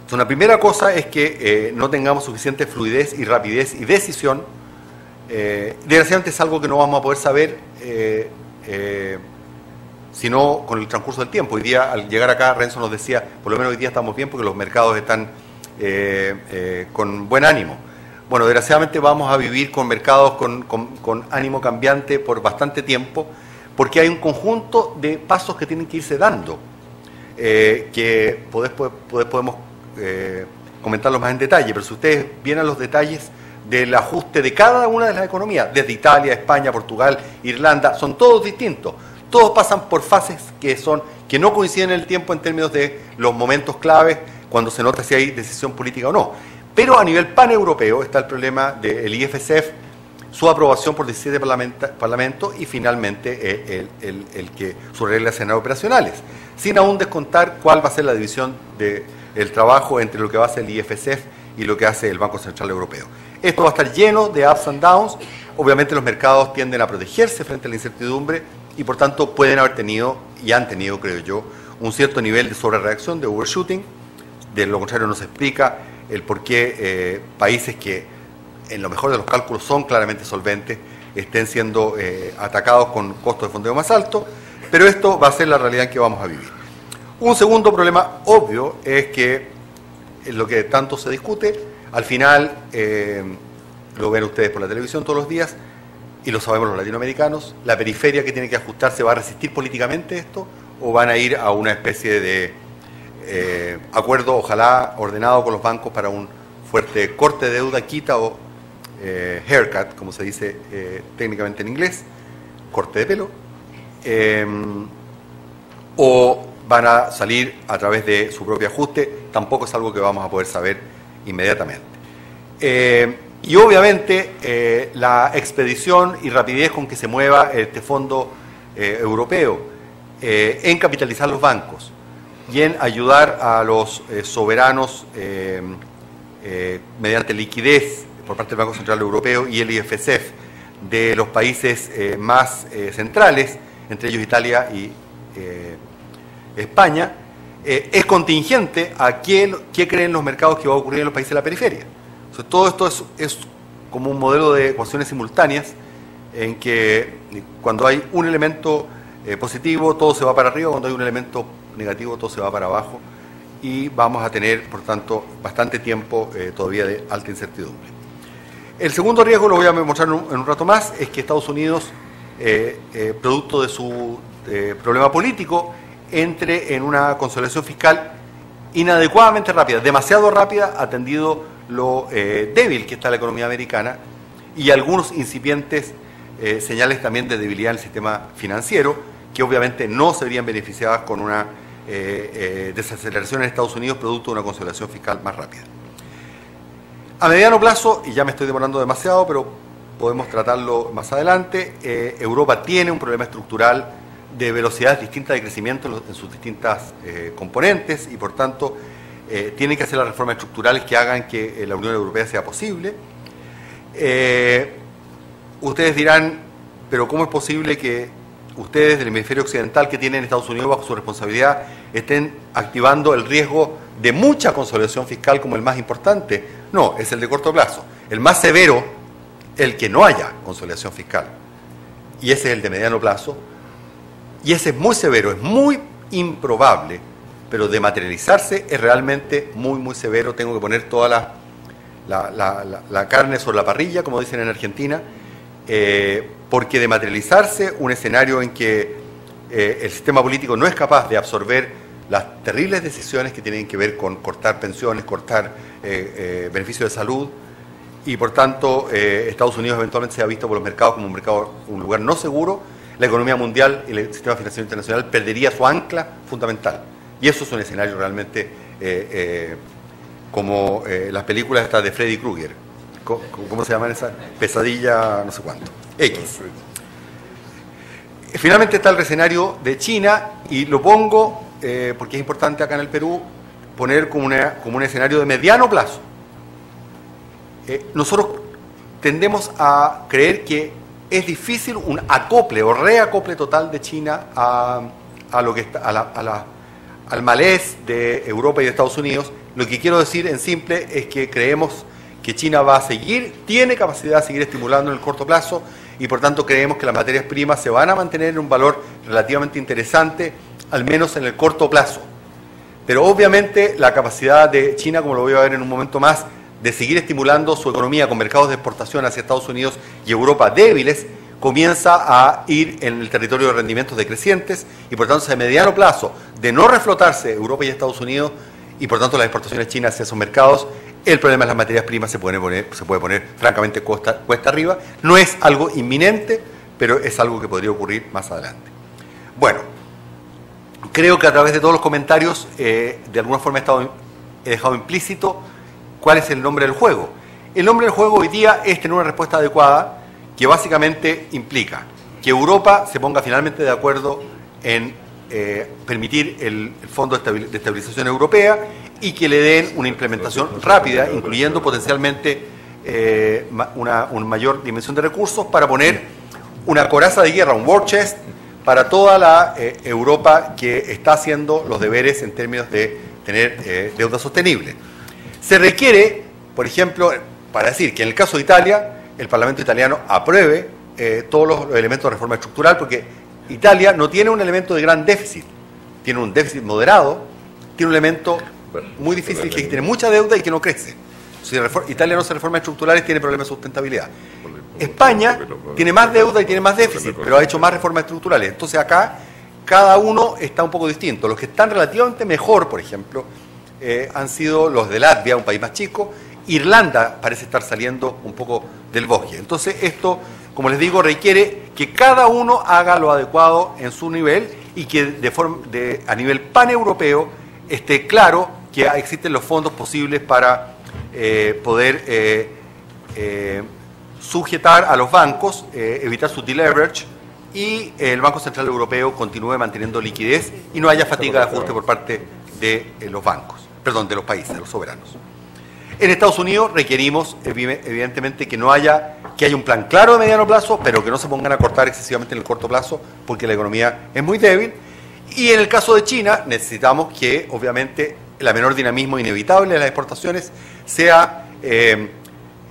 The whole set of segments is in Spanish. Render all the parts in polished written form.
Entonces, una primera cosa es que no tengamos suficiente fluidez y rapidez y decisión. Desgraciadamente es algo que no vamos a poder saber sino con el transcurso del tiempo. Hoy día, al llegar acá, Renzo nos decía, por lo menos hoy día estamos bien porque los mercados están con buen ánimo. Bueno, desgraciadamente vamos a vivir con mercados con ánimo cambiante por bastante tiempo, porque hay un conjunto de pasos que tienen que irse dando, que podemos comentarlos más en detalle, pero si ustedes vienen a los detalles del ajuste de cada una de las economías, desde Italia, España, Portugal, Irlanda, son todos distintos. Todos pasan por fases que no coinciden en el tiempo en términos de los momentos claves, cuando se nota si hay decisión política o no. Pero a nivel paneuropeo está el problema del IFSF, su aprobación por 17 parlamentos y finalmente sus reglas sean operacionales, sin aún descontar cuál va a ser la división del trabajo entre lo que va a hacer el IFSF y lo que hace el Banco Central Europeo. Esto va a estar lleno de ups and downs. Obviamente los mercados tienden a protegerse frente a la incertidumbre y por tanto pueden haber tenido, y han tenido, creo yo, un cierto nivel de sobrereacción, de overshooting. De lo contrario no se explica el por qué países que en lo mejor de los cálculos son claramente solventes estén siendo atacados con costos de fondeo más altos, pero esto va a ser la realidad en que vamos a vivir. Un segundo problema obvio es que lo que tanto se discute, al final, lo ven ustedes por la televisión todos los días, y lo sabemos los latinoamericanos, la periferia que tiene que ajustarse, ¿va a resistir políticamente esto o van a ir a una especie de acuerdo, ojalá ordenado con los bancos para un fuerte corte de deuda, quita o haircut, como se dice técnicamente en inglés, corte de pelo, o van a salir a través de su propio ajuste? Tampoco es algo que vamos a poder saber inmediatamente. Y obviamente la expedición y rapidez con que se mueva este fondo europeo en capitalizar los bancos y en ayudar a los soberanos mediante liquidez por parte del Banco Central Europeo y el IFSF de los países más centrales, entre ellos Italia y España, es contingente a qué creen los mercados que va a ocurrir en los países de la periferia. Entonces, todo esto es como un modelo de ecuaciones simultáneas en que cuando hay un elemento positivo todo se va para arriba, cuando hay un elemento negativo todo se va para abajo y vamos a tener, por tanto, bastante tiempo todavía de alta incertidumbre. El segundo riesgo, lo voy a mostrar en un rato más, es que Estados Unidos, producto de su problema político, entre en una consolidación fiscal inadecuadamente rápida, demasiado rápida, atendido lo débil que está la economía americana y algunos incipientes señales también de debilidad en el sistema financiero, que obviamente no se verían beneficiadas con una desaceleración en Estados Unidos producto de una consolidación fiscal más rápida. A mediano plazo, y ya me estoy demorando demasiado, pero podemos tratarlo más adelante, Europa tiene un problema estructural de velocidades distintas de crecimiento en sus distintas componentes y por tanto tienen que hacer las reformas estructurales que hagan que la Unión Europea sea posible. Ustedes dirán, pero ¿cómo es posible que ustedes del hemisferio occidental que tienen Estados Unidos bajo su responsabilidad estén activando el riesgo de mucha consolidación fiscal como el más importante? No, es el de corto plazo. El más severo, el que no haya consolidación fiscal. Y ese es el de mediano plazo. Y ese es muy severo, es muy improbable, pero de materializarse es realmente muy, muy severo. Tengo que poner toda la carne sobre la parrilla, como dicen en Argentina, porque de materializarse un escenario en que el sistema político no es capaz de absorber las terribles decisiones que tienen que ver con cortar pensiones, cortar beneficios de salud, y por tanto Estados Unidos eventualmente se ha visto por los mercados como un lugar no seguro, la economía mundial y el sistema financiero internacional perdería su ancla fundamental. Y eso es un escenario realmente como las películas estas de Freddy Krueger. ¿Cómo se llaman esas? Pesadilla, no sé cuánto. X. Finalmente está el escenario de China, y lo pongo porque es importante acá en el Perú poner como un escenario de mediano plazo. Nosotros tendemos a creer que es difícil un acople o reacople total de China a al malés de Europa y de Estados Unidos, lo que quiero decir en simple es que creemos que China va a seguir, tiene capacidad de seguir estimulando en el corto plazo y por tanto creemos que las materias primas se van a mantener en un valor relativamente interesante, al menos en el corto plazo. Pero obviamente la capacidad de China, como lo voy a ver en un momento más, de seguir estimulando su economía con mercados de exportación hacia Estados Unidos y Europa débiles, comienza a ir en el territorio de rendimientos decrecientes y por tanto a mediano plazo, de no reflotarse Europa y Estados Unidos y por tanto las exportaciones chinas hacia esos mercados, el problema de las materias primas se puede poner francamente cuesta arriba. No es algo inminente, pero es algo que podría ocurrir más adelante. Bueno, creo que a través de todos los comentarios, de alguna forma he dejado implícito cuál es el nombre del juego. El nombre del juego hoy día es tener una respuesta adecuada que básicamente implica que Europa se ponga finalmente de acuerdo en permitir el Fondo de Estabilización Europea y que le den una implementación rápida, incluyendo potencialmente una mayor dimensión de recursos para poner una coraza de guerra, un war chest, para toda la Europa que está haciendo los deberes en términos de tener deuda sostenible. Se requiere, por ejemplo, para decir que en el caso de Italia, el Parlamento italiano apruebe todos los elementos de reforma estructural, porque Italia no tiene un elemento de gran déficit, tiene un déficit moderado, tiene un elemento muy difícil, que tiene mucha deuda y que no crece. Si Italia no hace reformas estructurales, tiene problemas de sustentabilidad. España tiene más deuda y tiene más déficit, pero ha hecho más reformas estructurales. Entonces acá cada uno está un poco distinto. Los que están relativamente mejor, por ejemplo, han sido los de Latvia, un país más chico. Irlanda parece estar saliendo un poco del bosque. Entonces esto, como les digo, requiere que cada uno haga lo adecuado en su nivel y que a nivel paneuropeo esté claro que existen los fondos posibles para poder sujetar a los bancos, evitar su deleverage y el Banco Central Europeo continúe manteniendo liquidez y no haya fatiga de ajuste por parte de los bancos, perdón, de los países, de los soberanos. En Estados Unidos requerimos, evidentemente, que haya un plan claro de mediano plazo, pero que no se pongan a cortar excesivamente en el corto plazo, porque la economía es muy débil. Y en el caso de China, necesitamos que, obviamente, el menor dinamismo inevitable de las exportaciones sea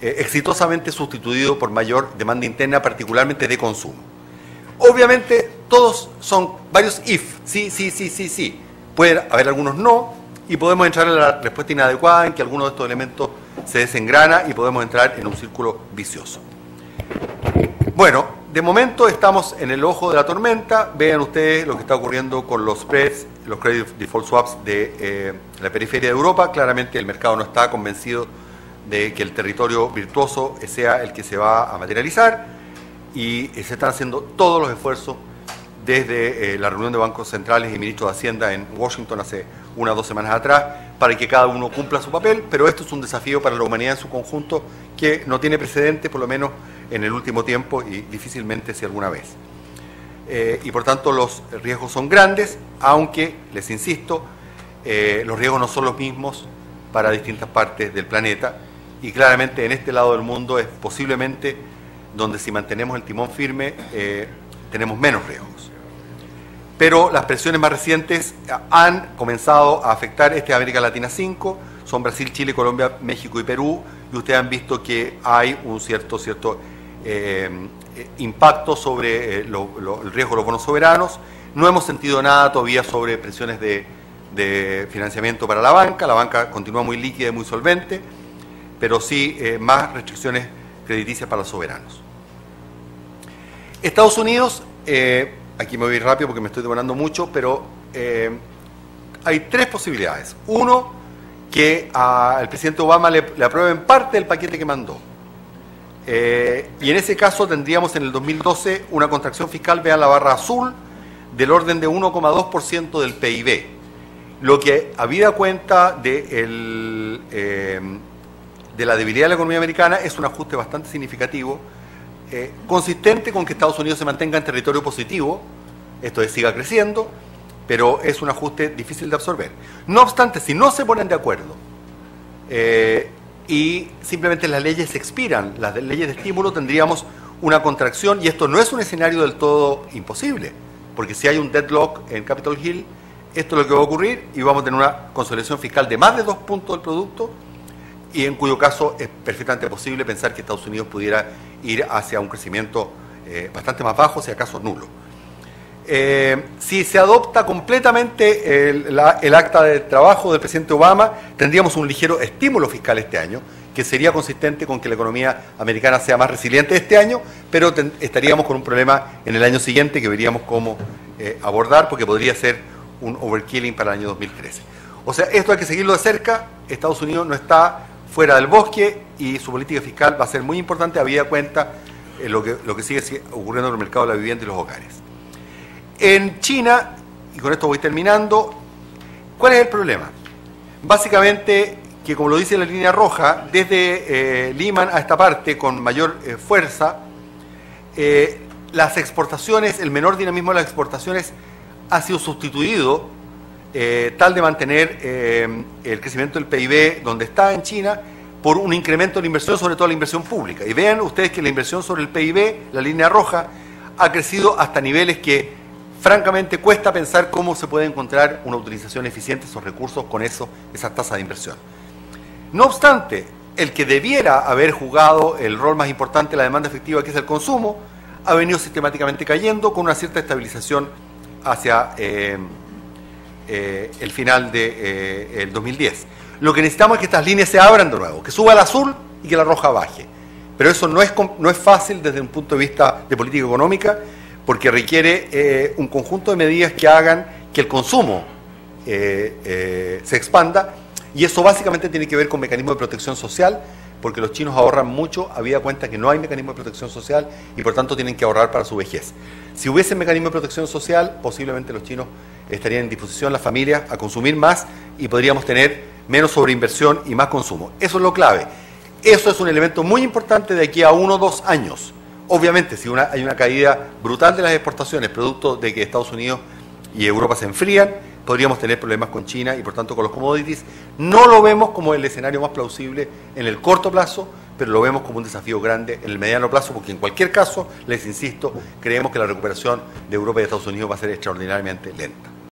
exitosamente sustituido por mayor demanda interna, particularmente de consumo. Obviamente, todos son varios if, sí. Pueden haber algunos no, y podemos entrar en la respuesta inadecuada, en que alguno de estos elementos se desengrana y podemos entrar en un círculo vicioso. Bueno, de momento estamos en el ojo de la tormenta. Vean ustedes lo que está ocurriendo con los spreads, los credit default swaps de la periferia de Europa. Claramente el mercado no está convencido de que el territorio virtuoso sea el que se va a materializar y se están haciendo todos los esfuerzos desde la reunión de bancos centrales y ministros de Hacienda en Washington hace 1 o 2 semanas atrás, para que cada uno cumpla su papel, pero esto es un desafío para la humanidad en su conjunto que no tiene precedente, por lo menos en el último tiempo, y difícilmente si alguna vez. Y por tanto los riesgos son grandes, aunque, les insisto, los riesgos no son los mismos para distintas partes del planeta, y claramente en este lado del mundo es posiblemente donde, si mantenemos el timón firme, tenemos menos riesgos. Pero las presiones más recientes han comenzado a afectar América Latina 5, son Brasil, Chile, Colombia, México y Perú, y ustedes han visto que hay un cierto impacto sobre el riesgo de los bonos soberanos. No hemos sentido nada todavía sobre presiones de financiamiento para la banca continúa muy líquida y muy solvente, pero sí más restricciones crediticias para los soberanos. Estados Unidos, aquí me voy a ir rápido porque me estoy demorando mucho, pero hay 3 posibilidades. Uno, que al presidente Obama le aprueben parte del paquete que mandó. Y en ese caso tendríamos en el 2012 una contracción fiscal, vean la barra azul, del orden de 1,2% del PIB. Lo que, habida cuenta de la debilidad de la economía americana, es un ajuste bastante significativo, consistente con que Estados Unidos se mantenga en territorio positivo, esto es, siga creciendo, pero es un ajuste difícil de absorber. No obstante, si no se ponen de acuerdo y simplemente las leyes se expiran, las leyes de estímulo, tendríamos una contracción, y esto no es un escenario del todo imposible, porque si hay un deadlock en Capitol Hill, Esto es lo que va a ocurrir y vamos a tener una consolidación fiscal de más de 2 puntos del producto, y en cuyo caso es perfectamente posible pensar que Estados Unidos pudiera ir hacia un crecimiento bastante más bajo, si acaso nulo. Si se adopta completamente el acta de trabajo del presidente Obama, tendríamos un ligero estímulo fiscal este año, que sería consistente con que la economía americana sea más resiliente este año, pero estaríamos con un problema en el año siguiente que veríamos cómo abordar, porque podría ser un overkilling para el año 2013. O sea, esto hay que seguirlo de cerca. Estados Unidos no está fuera del bosque y su política fiscal va a ser muy importante, habida cuenta lo que sigue ocurriendo en el mercado de la vivienda y los hogares. En China, y con esto voy terminando, ¿cuál es el problema? Básicamente que, como lo dice la línea roja, desde Lehman a esta parte con mayor fuerza, las exportaciones, el menor dinamismo de las exportaciones ha sido sustituido tal de mantener el crecimiento del PIB donde está en China por un incremento de la inversión, sobre todo la inversión pública. Y vean ustedes que la inversión sobre el PIB, la línea roja, ha crecido hasta niveles que francamente cuesta pensar cómo se puede encontrar una utilización eficiente de esos recursos con esas tasas de inversión. No obstante, el que debiera haber jugado el rol más importante de la demanda efectiva, que es el consumo, ha venido sistemáticamente cayendo con una cierta estabilización hacia el final del 2010. Lo que necesitamos es que estas líneas se abran de nuevo, que suba el azul y que la roja baje. Pero eso no es fácil desde un punto de vista de política económica, porque requiere un conjunto de medidas que hagan que el consumo se expanda, y eso básicamente tiene que ver con mecanismos de protección social, porque los chinos ahorran mucho, habida cuenta que no hay mecanismo de protección social y por tanto tienen que ahorrar para su vejez. Si hubiese mecanismo de protección social, posiblemente los chinos estarían en disposición, las familias, a consumir más y podríamos tener menos sobreinversión y más consumo. Eso es lo clave. Eso es un elemento muy importante de aquí a 1 o 2 años. Obviamente, si hay una caída brutal de las exportaciones, producto de que Estados Unidos y Europa se enfrían, podríamos tener problemas con China y por tanto con los commodities. No lo vemos como el escenario más plausible en el corto plazo, pero lo vemos como un desafío grande en el mediano plazo, porque en cualquier caso, les insisto, creemos que la recuperación de Europa y de Estados Unidos va a ser extraordinariamente lenta.